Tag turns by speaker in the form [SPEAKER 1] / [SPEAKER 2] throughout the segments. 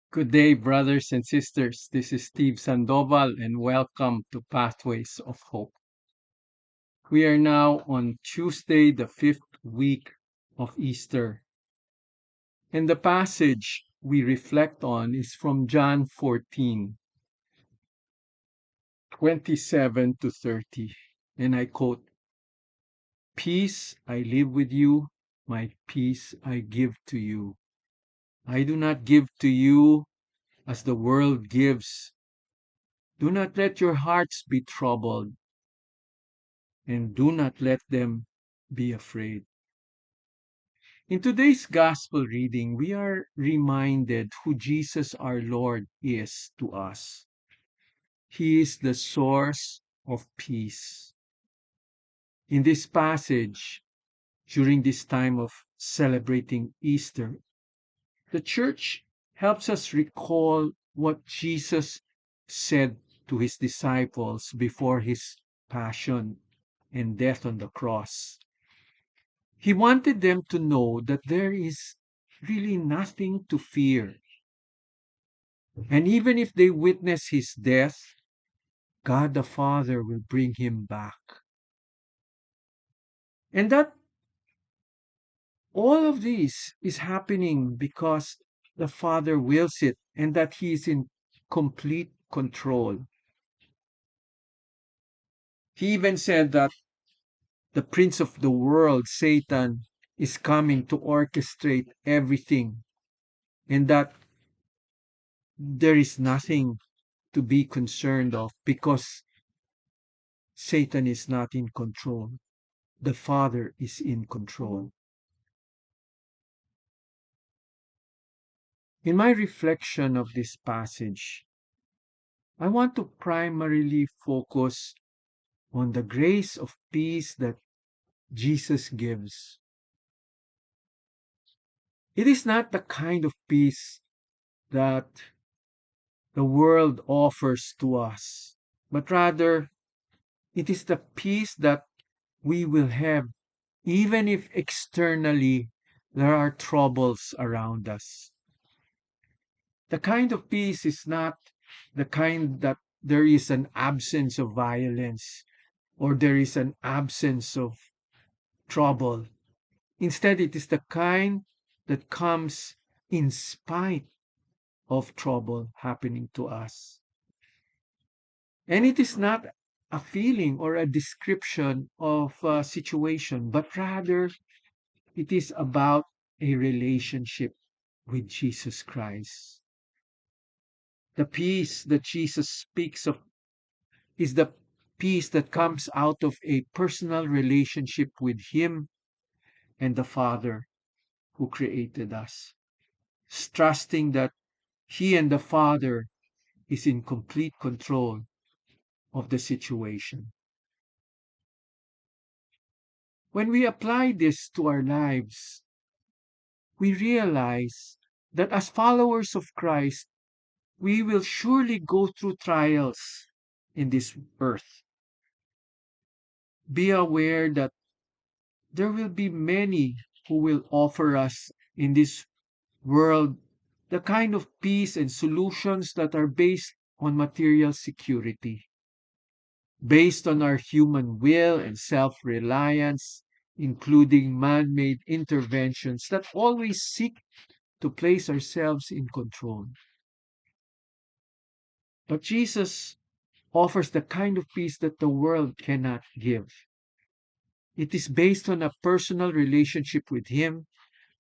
[SPEAKER 1] Good day, brothers and sisters. This is Steve Sandoval, and welcome to Pathways of Hope. We are now on Tuesday, the fifth week of Easter. And the passage we reflect on is from John 14, 27 to 30. And I quote, "Peace I leave with you, my peace I give to you. I do not give to you as the world gives. Do not let your hearts be troubled, and do not let them be afraid." In today's gospel reading, we are reminded who Jesus our Lord is to us. He is the source of peace. In this passage, during this time of celebrating Easter, the church helps us recall what Jesus said to his disciples before his passion and death on the cross. He wanted them to know that there is really nothing to fear. And even if they witness his death, God the Father will bring him back. And that all of this is happening because the Father wills it and that he is in complete control. He even said that the prince of the world, Satan, is coming to orchestrate everything and that there is nothing to be concerned of because Satan is not in control. The Father is in control. In my reflection of this passage, I want to primarily focus on the grace of peace that Jesus gives. It is not the kind of peace that the world offers to us, but rather it is the peace that we will have even if externally there are troubles around us. The kind of peace is not the kind that there is an absence of violence or there is an absence of trouble. Instead, it is the kind that comes in spite of trouble happening to us. And it is not a feeling or a description of a situation, but rather it is about a relationship with Jesus Christ. The peace that Jesus speaks of is the peace that comes out of a personal relationship with Him and the Father who created us. Trusting that He and the Father is in complete control of the situation. When we apply this to our lives, we realize that as followers of Christ, we will surely go through trials in this earth. Be aware that there will be many who will offer us in this world the kind of peace and solutions that are based on material security, based on our human will and self reliance, including man made interventions that always seek to place ourselves in control. But Jesus offers the kind of peace that the world cannot give. It is based on a personal relationship with Him,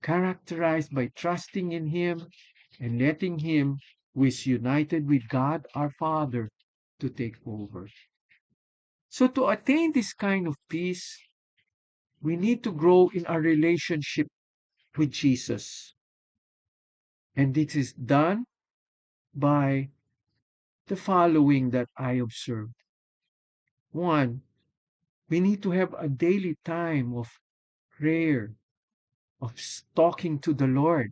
[SPEAKER 1] characterized by trusting in Him and letting Him, who is united with God our Father, to take over. So, to attain this kind of peace, we need to grow in our relationship with Jesus. And this is done by the following that I observed. One, we need to have a daily time of prayer, of talking to the Lord.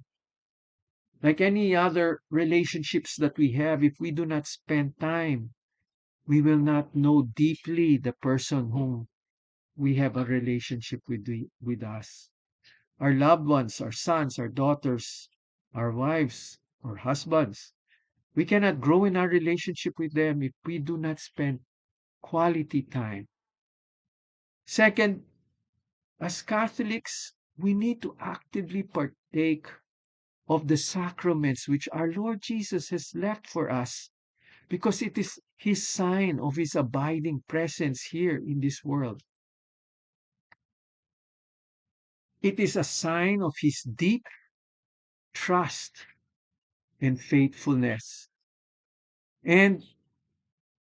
[SPEAKER 1] Like any other relationships that we have, if we do not spend time, we will not know deeply the person whom we have a relationship with us. Our loved ones, our sons, our daughters, our wives, or husbands. We cannot grow in our relationship with them if we do not spend quality time. Second, as Catholics, we need to actively partake of the sacraments which our Lord Jesus has left for us because it is his sign of his abiding presence here in this world. It is a sign of his deep trust and faithfulness. And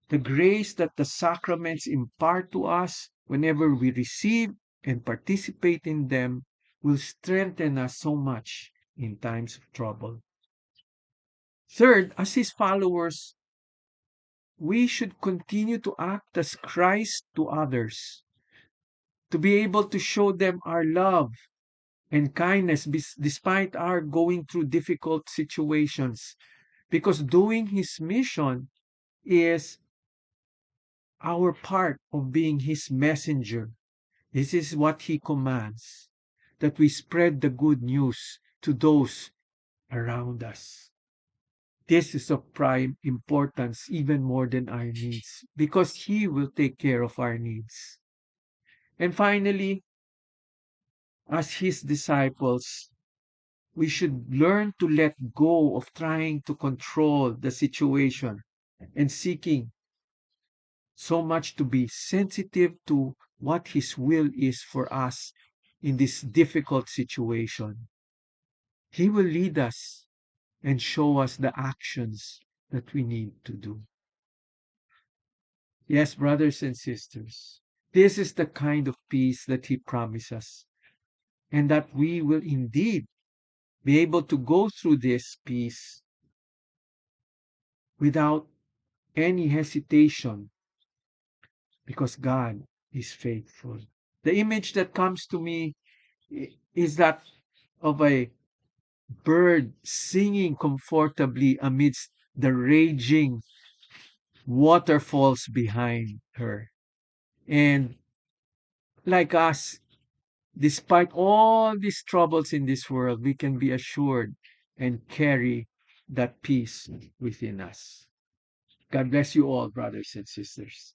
[SPEAKER 1] the grace that the sacraments impart to us whenever we receive and participate in them will strengthen us so much in times of trouble. Third, as his followers, we should continue to act as Christ to others, to be able to show them our love and kindness despite our going through difficult situations. Because doing his mission is our part of being his messenger. This is what he commands, that we spread the good news to those around us. This is of prime importance even more than our needs because he will take care of our needs. And finally, as his disciples, we should learn to let go of trying to control the situation and seeking so much to be sensitive to what his will is for us in this difficult situation. He will lead us and show us the actions that we need to do. Yes, brothers and sisters, this is the kind of peace that he promises, and that we will indeed be able to go through this peace without any hesitation because God is faithful. The image that comes to me is that of a bird singing comfortably amidst the raging waterfalls behind her. And like us, despite all these troubles in this world, we can be assured and carry that peace within us. God bless you all, brothers and sisters.